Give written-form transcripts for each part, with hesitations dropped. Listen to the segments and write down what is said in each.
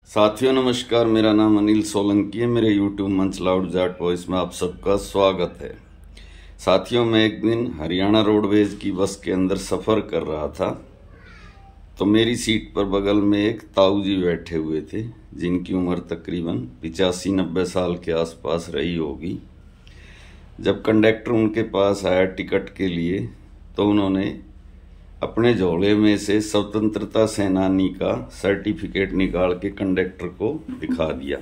साथियों नमस्कार, मेरा नाम अनिल सोलंकी है। मेरे यूट्यूब मंच लाउड जाट वॉइस में आप सबका स्वागत है। साथियों, मैं एक दिन हरियाणा रोडवेज की बस के अंदर सफ़र कर रहा था तो मेरी सीट पर बगल में एक ताऊ जी बैठे हुए थे जिनकी उम्र तकरीबन 85-90 साल के आसपास रही होगी। जब कंडक्टर उनके पास आया टिकट के लिए तो उन्होंने अपने झोले में से स्वतंत्रता सेनानी का सर्टिफिकेट निकाल के कंडक्टर को दिखा दिया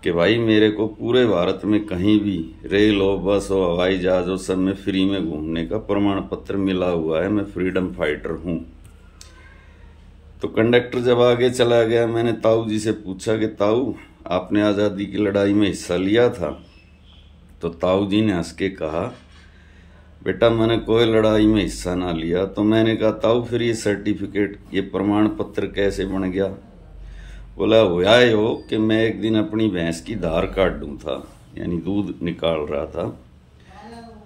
कि भाई मेरे को पूरे भारत में कहीं भी रेल हो, बस हो, हवाई जहाज हो, सब में फ्री में घूमने का प्रमाण पत्र मिला हुआ है, मैं फ्रीडम फाइटर हूँ। तो कंडक्टर जब आगे चला गया, मैंने ताऊ जी से पूछा कि ताऊ आपने आज़ादी की लड़ाई में हिस्सा लिया था? तो ताऊ जी ने हंस के कहा, बेटा मैंने कोई लड़ाई में हिस्सा ना लिया। तो मैंने कहा ताऊ फिर ये सर्टिफिकेट, ये प्रमाण पत्र कैसे बन गया? बोला हुआ हो कि मैं एक दिन अपनी भैंस की धार काट दूँ था, यानी दूध निकाल रहा था।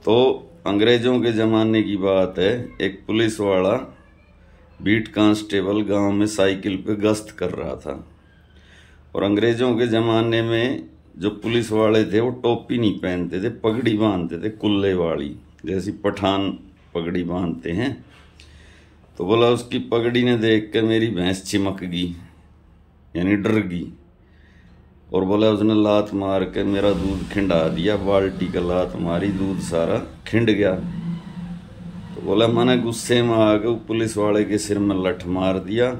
तो अंग्रेज़ों के ज़माने की बात है, एक पुलिस वाला बीट कांस्टेबल गांव में साइकिल पे गश्त कर रहा था और अंग्रेज़ों के ज़माने में जो पुलिस वाले थे वो टोपी नहीं पहनते थे, पगड़ी बांधते थे, कुल्ले वाली, जैसी पठान पगड़ी बांधते हैं। तो बोला उसकी पगड़ी ने देख कर मेरी भैंस चिमक गई, यानी डर गई, और बोला उसने लात मार के मेरा दूध खिंडा दिया, बाल्टी का लात मारी, दूध सारा खिंड गया। तो बोला मैंने गुस्से में आके पुलिस वाले के सिर में लठ मार दिया।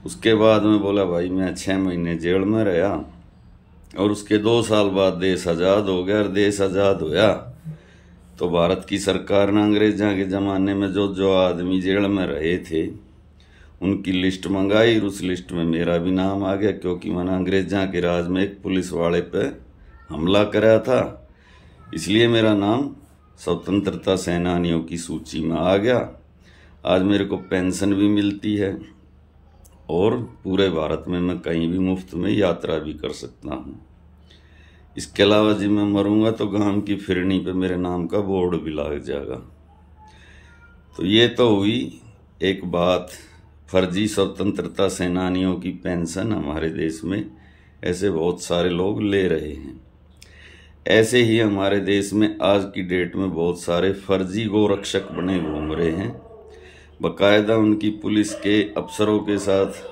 उसके बाद में बोला भाई मैं 6 महीने जेल में रहा और उसके 2 साल बाद देश आज़ाद हो गया। और देश आज़ाद होया तो भारत की सरकार ने अंग्रेज़ों के ज़माने में जो जो आदमी जेल में रहे थे उनकी लिस्ट मंगाई। उस लिस्ट में मेरा भी नाम आ गया क्योंकि मैंने अंग्रेज़ों के राज में एक पुलिस वाले पे हमला कराया था, इसलिए मेरा नाम स्वतंत्रता सेनानियों की सूची में आ गया। आज मेरे को पेंशन भी मिलती है और पूरे भारत में मैं कहीं भी मुफ्त में यात्रा भी कर सकता हूँ। इसके अलावा जब मैं मरूंगा तो गांव की फिरनी पे मेरे नाम का बोर्ड भी लग जाएगा। तो ये तो हुई एक बात, फर्जी स्वतंत्रता सेनानियों की पेंशन हमारे देश में ऐसे बहुत सारे लोग ले रहे हैं। ऐसे ही हमारे देश में आज की डेट में बहुत सारे फर्जी गोरक्षक बने घूम रहे हैं। बाकायदा उनकी पुलिस के अफसरों के साथ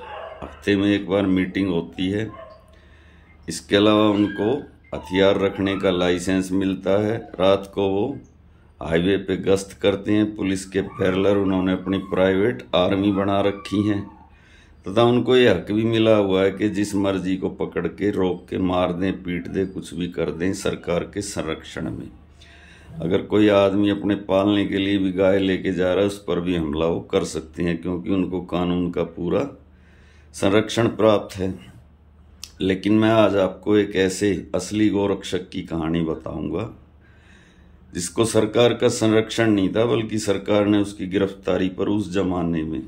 हफ्ते में एक बार मीटिंग होती है। इसके अलावा उनको हथियार रखने का लाइसेंस मिलता है। रात को वो हाईवे पे गश्त करते हैं। पुलिस के पैरेलल उन्होंने अपनी प्राइवेट आर्मी बना रखी है तथा उनको ये हक भी मिला हुआ है कि जिस मर्जी को पकड़ के रोक के मार दें, पीट दें, कुछ भी कर दें सरकार के संरक्षण में। अगर कोई आदमी अपने पालने के लिए भी गाय लेके जा रहा है उस पर भी हमला वो कर सकते हैं क्योंकि उनको कानून का पूरा संरक्षण प्राप्त है। लेकिन मैं आज आपको एक ऐसे असली गोरक्षक की कहानी बताऊंगा जिसको सरकार का संरक्षण नहीं था बल्कि सरकार ने उसकी गिरफ्तारी पर उस जमाने में,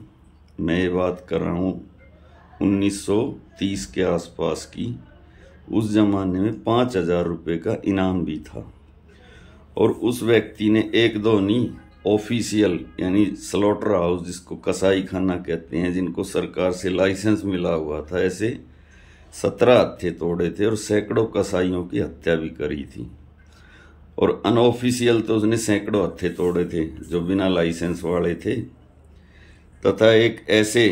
मैं ये बात कर रहा हूँ 1930 के आसपास की, उस जमाने में 5,000 रुपये का इनाम भी था। और उस व्यक्ति ने एक दो नहीं, ऑफिशियल यानी स्लॉटर हाउस जिसको कसाई खाना कहते हैं, जिनको सरकार से लाइसेंस मिला हुआ था, ऐसे 17 हत्थे तोड़े थे और सैकड़ों कसाईयों की हत्या भी करी थी। और अनऑफिशियल तो उसने सैकड़ों हत्थे तोड़े थे जो बिना लाइसेंस वाले थे। तथा एक ऐसे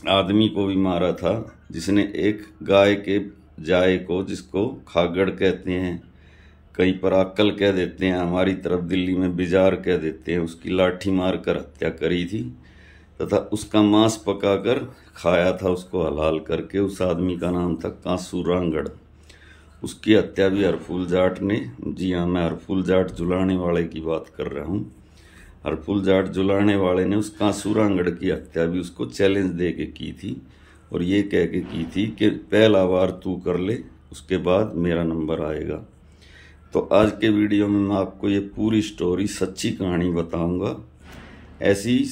आदमी को भी मारा था जिसने एक गाय के जाए को, जिसको खागड़ कहते हैं, कहीं पर आकल कह देते हैं, हमारी तरफ दिल्ली में बिजार कह देते हैं, उसकी लाठी मार कर हत्या करी थी तथा उसका मांस पकाकर खाया था, उसको हलाल करके। उस आदमी का नाम था कांसू रांगड़। उसकी हत्या भी हरफूल जाट ने, जी हाँ मैं हरफूल जाट जुलाने वाले की बात कर रहा हूँ, हरफूल जाट जुलाने वाले ने उस कांसू रांगड़ की हत्या भी उसको चैलेंज दे के की थी और ये कह के की थी कि पहला बार तू कर ले, उसके बाद मेरा नंबर आएगा। तो आज के वीडियो में मैं आपको ये पूरी स्टोरी, सच्ची कहानी बताऊंगा। ऐसी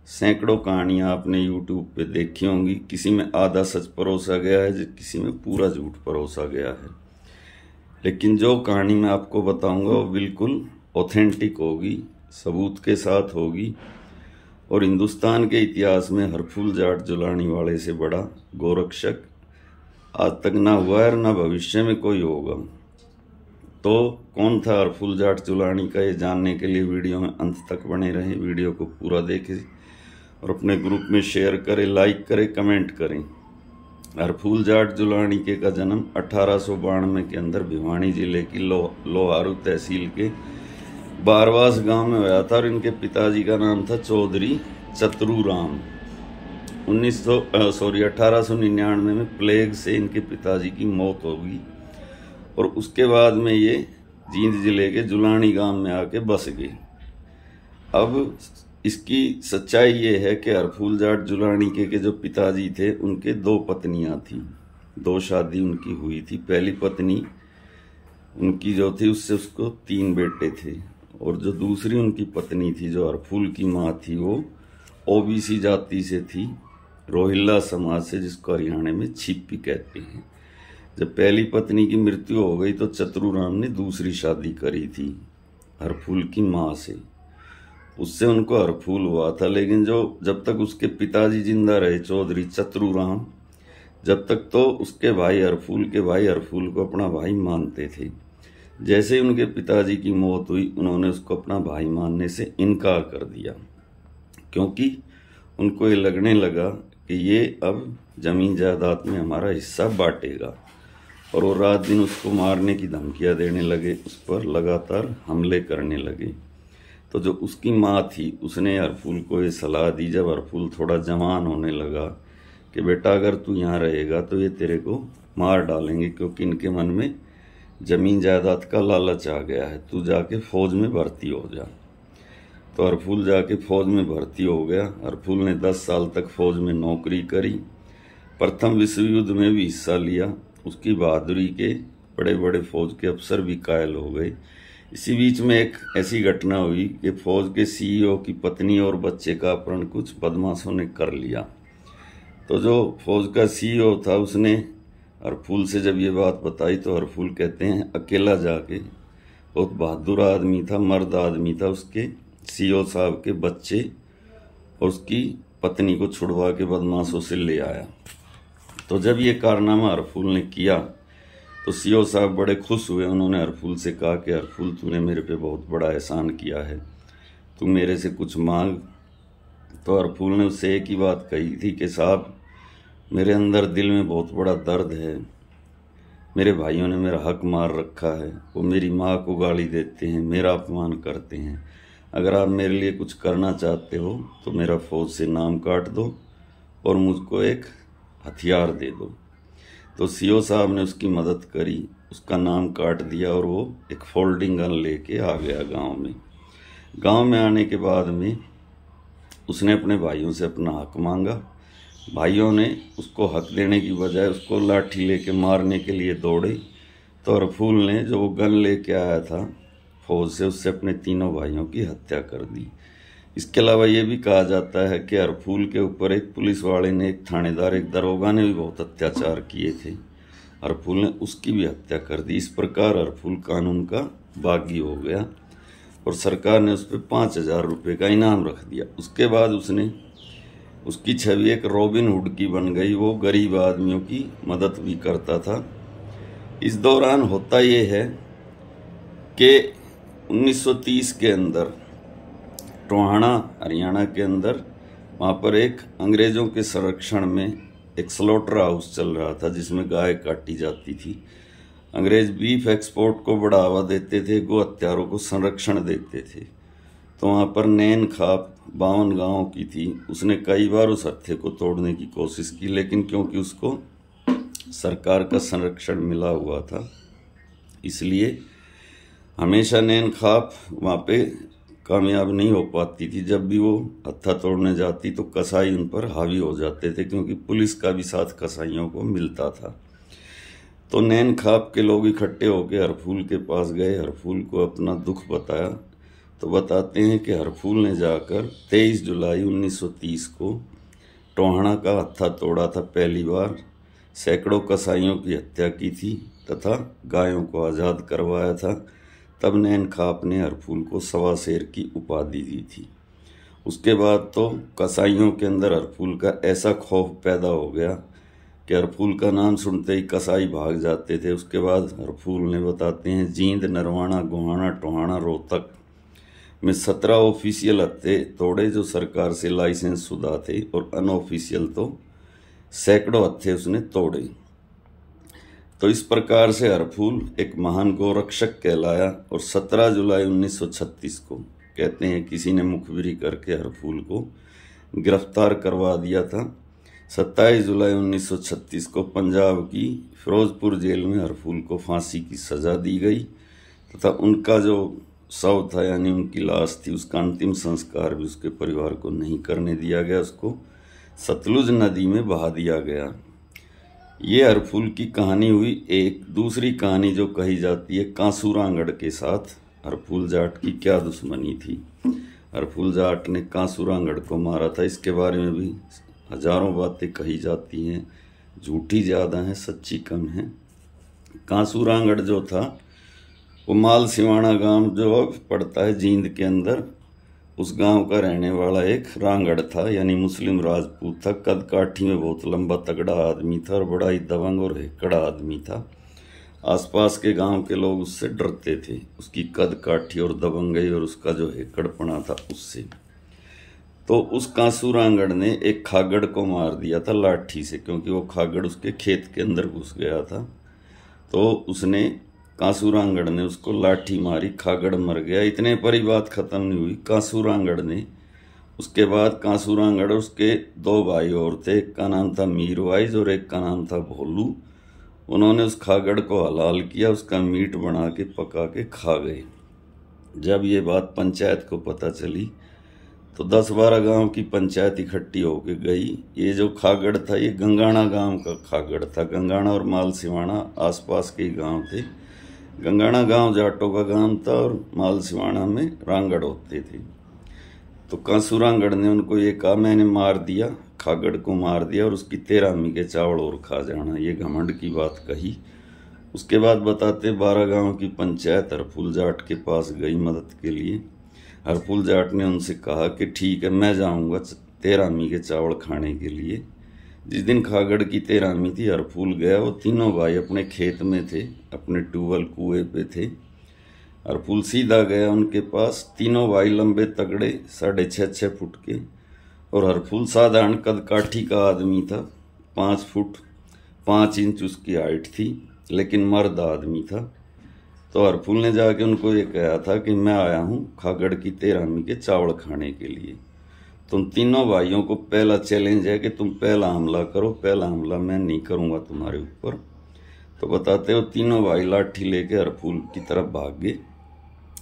सैकड़ों कहानियां आपने यूट्यूब पे देखी होंगी, किसी में आधा सच परोसा गया है, किसी में पूरा झूठ परोसा गया है, लेकिन जो कहानी मैं आपको बताऊंगा वो बिल्कुल ऑथेंटिक होगी, सबूत के साथ होगी और हिंदुस्तान के इतिहास में हरफूल जाट जुलानी वाले से बड़ा गोरक्षक आज तक ना हुआ है और ना भविष्य में कोई होगा। तो कौन था हरफूल जाट जुलानी का, ये जानने के लिए वीडियो में अंत तक बने रहे। वीडियो को पूरा देखें और अपने ग्रुप में शेयर करें, लाइक करें, कमेंट करें। हरफूल जाट जुलानी के का जन्म 1892 के अंदर भिवानी जिले की लोहारू तहसील के बारवास गांव में हुआ था और इनके पिताजी का नाम था चौधरी चतुरूराम। 1899 में प्लेग से इनके पिताजी की मौत होगी और उसके बाद में ये जींद जिले के जुलानी गांव में आके बस गए। अब इसकी सच्चाई ये है कि हरफूल जाट जुलानी के जो पिताजी थे उनके 2 पत्नियां थीं, 2 शादी उनकी हुई थी। पहली पत्नी उनकी जो थी उससे उसको 3 बेटे थे और जो दूसरी उनकी पत्नी थी जो हरफूल की माँ थी वो ओबीसी जाति से थी, रोहिल्ला समाज से, जिसको हरियाणा में छिप्पी कहते हैं। जब पहली पत्नी की मृत्यु हो गई तो चतुरूराम ने दूसरी शादी करी थी हरफूल की माँ से, उससे उनको हरफूल हुआ था। लेकिन जब तक उसके पिताजी जिंदा रहे चौधरी चतुरूराम, जब तक तो उसके भाई हरफूल के भाई हरफूल को अपना भाई मानते थे। जैसे ही उनके पिताजी की मौत हुई उन्होंने उसको अपना भाई मानने से इनकार कर दिया, क्योंकि उनको ये लगने लगा कि ये अब जमीन जायदाद में हमारा हिस्सा बांटेगा। और वो रात दिन उसको मारने की धमकियां देने लगे, उस पर लगातार हमले करने लगे। तो जो उसकी माँ थी उसने हरफूल को ये सलाह दी, जब हरफूल थोड़ा जवान होने लगा, कि बेटा अगर तू यहाँ रहेगा तो ये तेरे को मार डालेंगे, क्योंकि इनके मन में जमीन जायदाद का लालच आ गया है, तू जाके फौज में भर्ती हो जा। तो हरफूल जाके फौज में भर्ती हो गया। हरफूल ने 10 साल तक फौज में नौकरी करी, प्रथम विश्व युद्ध में भी हिस्सा लिया। उसकी बहादुरी के बड़े बड़े फौज के अफसर भी कायल हो गए। इसी बीच में एक ऐसी घटना हुई कि फौज के सीईओ की पत्नी और बच्चे का अपहरण कुछ बदमाशों ने कर लिया। तो जो फौज का सीईओ था उसने हरफूल से जब ये बात बताई तो हरफूल कहते हैं अकेला जाके, बहुत बहादुर आदमी था, मर्द आदमी था, उसके सीईओ साहब के बच्चे और उसकी पत्नी को छुड़वा के बदमाशों से ले आया। तो जब ये कारनामा हरफूल ने किया तो सीईओ साहब बड़े खुश हुए। उन्होंने हरफूल से कहा कि हरफूल तूने मेरे पे बहुत बड़ा एहसान किया है, तू मेरे से कुछ मांग। तो हरफूल ने उससे एक ही बात कही थी कि साहब मेरे अंदर दिल में बहुत बड़ा दर्द है, मेरे भाइयों ने मेरा हक मार रखा है, वो मेरी माँ को गाली देते हैं, मेरा अपमान करते हैं। अगर आप मेरे लिए कुछ करना चाहते हो तो मेरा फौज से नाम काट दो और मुझको एक हथियार दे दो। तो सीईओ साहब ने उसकी मदद करी, उसका नाम काट दिया और वो एक फोल्डिंग गन लेके आ गया गांव में। गांव में आने के बाद में उसने अपने भाइयों से अपना हक मांगा। भाइयों ने उसको हक देने की बजाय उसको लाठी लेके मारने के लिए दौड़े। तो हरफूल ने जो वो गन लेके आया था फौज से, उससे अपने तीनों भाइयों की हत्या कर दी। इसके अलावा ये भी कहा जाता है कि हरफूल के ऊपर एक पुलिस वाले ने, एक थानेदार, एक दरोगा ने भी बहुत अत्याचार किए थे। हरफूल ने उसकी भी हत्या कर दी। इस प्रकार हरफूल कानून का बागी हो गया और सरकार ने उस पर 5,000 रुपये का इनाम रख दिया। उसके बाद उसकी छवि एक रॉबिन हुड की बन गई। वो गरीब आदमियों की मदद भी करता था। इस दौरान होता ये है कि 1930 के अंदर टोहाना हरियाणा के अंदर वहाँ पर एक अंग्रेज़ों के संरक्षण में एक स्लॉटर हाउस चल रहा था जिसमें गाय काटी जाती थी। अंग्रेज बीफ एक्सपोर्ट को बढ़ावा देते थे, गो हत्यारों को संरक्षण देते थे। तो वहाँ पर नैन खाप 52 गाँव की थी। उसने कई बार उस हत्थे को तोड़ने की कोशिश की, लेकिन क्योंकि उसको सरकार का संरक्षण मिला हुआ था इसलिए हमेशा नैन खाप वहाँ पे कामयाब नहीं हो पाती थी। जब भी वो हत्था तोड़ने जाती तो कसाई उन पर हावी हो जाते थे, क्योंकि पुलिस का भी साथ कसाईयों को मिलता था। तो नैन खाप के लोग इकट्ठे होकर हरफूल के पास गए, हरफूल को अपना दुख बताया। तो बताते हैं कि हरफूल ने जाकर 23 जुलाई 1930 को टोहाना का हत्था तोड़ा था पहली बार, सैकड़ों कसाईयों की हत्या की थी तथा गायों को आज़ाद करवाया था। तब नैन खाप ने हरफूल को 1.25 शेर की उपाधि दी थी। उसके बाद तो कसाईयों के अंदर हरफूल का ऐसा खौफ पैदा हो गया कि हरफूल का नाम सुनते ही कसाई भाग जाते थे। उसके बाद हरफूल ने बताते हैं जींद, नरवाना, गोहाना, टोहाना, रोहतक में 17 ऑफिशियल हत्थे तोड़े जो सरकार से लाइसेंस शुदा थे, और अनऑफिशियल तो सैकड़ों हत्थे उसने तोड़े। तो इस प्रकार से हरफूल एक महान गोरक्षक कहलाया। और 17 जुलाई 1936 को कहते हैं किसी ने मुखबिरी करके हरफूल को गिरफ्तार करवा दिया था। 27 जुलाई 1936 को पंजाब की फिरोजपुर जेल में हरफूल को फांसी की सजा दी गई तथा उनका जो शव था यानी उनकी लाश थी उसका अंतिम संस्कार भी उसके परिवार को नहीं करने दिया गया, उसको सतलुज नदी में बहा दिया गया। ये हरफूल की कहानी हुई। एक दूसरी कहानी जो कही जाती है कांसूरांगड़ के साथ हरफूल जाट की क्या दुश्मनी थी। हरफूल जाट ने कांसूरांगड़ को मारा था, इसके बारे में भी हजारों बातें कही जाती हैं, झूठी ज़्यादा हैं, सच्ची कम है। कांसूरांगड़ जो था वो माल सिवाना गांव जो पड़ता है जींद के अंदर, उस गांव का रहने वाला एक रांगड़ था, यानी मुस्लिम राजपूत था। कद काठी में बहुत लंबा तगड़ा आदमी था और बड़ा ही दबंग और हेकड़ा आदमी था। आसपास के गांव के लोग उससे डरते थे, उसकी कद काठी और दबंगई और उसका जो हेकड़पना था उससे। तो उस कांसूरांगड़ ने एक खागड़ को मार दिया था लाठी से, क्योंकि वो खागड़ उसके खेत के अंदर घुस गया था। तो उसने कांसूरांगड़ ने उसको लाठी मारी, खागड़ मर गया। इतने पर ही बात खत्म नहीं हुई। कांसूरांगड़ ने उसके बाद कांसूरांगड़ उसके 2 भाई और थे, एक का नाम था मीरवाइज और एक का नाम था भोलू। उन्होंने उस खागड़ को हलाल किया, उसका मीट बना के पका के खा गए। जब ये बात पंचायत को पता चली तो 10-12 गांव की पंचायत इकट्ठी होकर गई। ये जो खागड़ था ये गंगाना गांव का खागड़ था। गंगाना और माल सिवाना आसपास के गांव थे। गंगाना गांव जाटों का गांव था और माल सिवाना में रांगड़ होते थे। तो कांसूरांगड़ ने उनको ये कहा मैंने मार दिया, खागड़ को मार दिया और उसकी 13 मी के चावल और खा जाना, ये घमंड की बात कही। उसके बाद बताते 12 गांव की पंचायत हरफूल जाट के पास गई मदद के लिए। हरफूल जाट ने उनसे कहा कि ठीक है मैं जाऊंगा 13 मी के चावल खाने के लिए। जिस दिन खागड़ की 13 मी थी हरफूल गया। वो तीनों भाई अपने खेत में थे, अपने ट्यूबवेल कुएं पे थे। हरफूल सीधा गया उनके पास। तीनों भाई लंबे तगड़े 6.5 फुट के, और हरफूल साधारण कद काठी का आदमी था। 5 फुट 5 इंच उसकी हाइट थी, लेकिन मर्द आदमी था। तो हरफूल ने जाके उनको ये कहा था कि मैं आया हूँ खागड़ की 13 मी के चावल खाने के लिए। तुम तीनों भाइयों को पहला चैलेंज है कि तुम पहला हमला करो, पहला हमला मैं नहीं करूँगा तुम्हारे ऊपर। तो बताते हो तीनों भाई लाठी लेके हरफूल की तरफ भाग गए।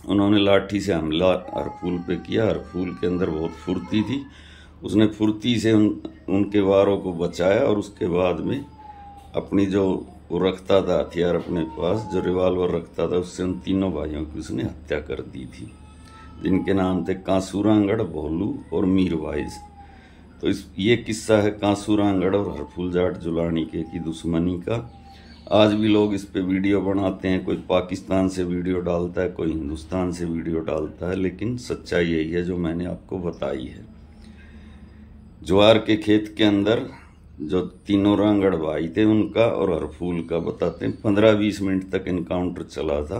उन्होंने लाठी से हमला हरफूल पे किया। हरफूल के अंदर बहुत फुर्ती थी, उसने फुर्ती से उनके वारों को बचाया और उसके बाद में अपनी जो वो रखता था हथियार अपने पास, जो रिवाल्वर रखता था, उससे उन तीनों भाइयों की उसने हत्या कर दी थी, जिनके नाम थे कांसूरांगड़, भोलू और मीरवाइज। तो ये किस्सा है कांसूरांगड़ और हरफूल जाट जुलानिके की दुश्मनी का। आज भी लोग इस पे वीडियो बनाते हैं, कोई पाकिस्तान से वीडियो डालता है, कोई हिंदुस्तान से वीडियो डालता है, लेकिन सच्चाई यही है जो मैंने आपको बताई है। ज्वार के खेत के अंदर जो तीनों रांगड़ भाई थे उनका और हरफूल का बताते हैं 15-20 मिनट तक इनकाउंटर चला था।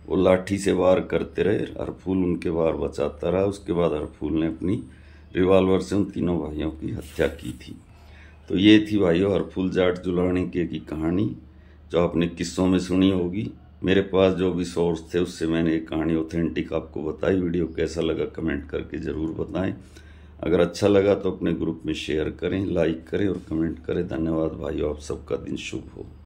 वो लाठी से वार करते रहे, हरफूल उनके वार बचाता रहा। उसके बाद हरफूल ने अपनी रिवाल्वर से उन तीनों भाइयों की हत्या की थी। तो ये थी भाइयों हरफूल जाट जुलानिके की कहानी, जो आपने किस्सों में सुनी होगी। मेरे पास जो भी सोर्स थे उससे मैंने एक कहानी ऑथेंटिक आपको बताई। वीडियो कैसा लगा कमेंट करके ज़रूर बताएं। अगर अच्छा लगा तो अपने ग्रुप में शेयर करें, लाइक करें और कमेंट करें। धन्यवाद भाइयों, आप सबका दिन शुभ हो।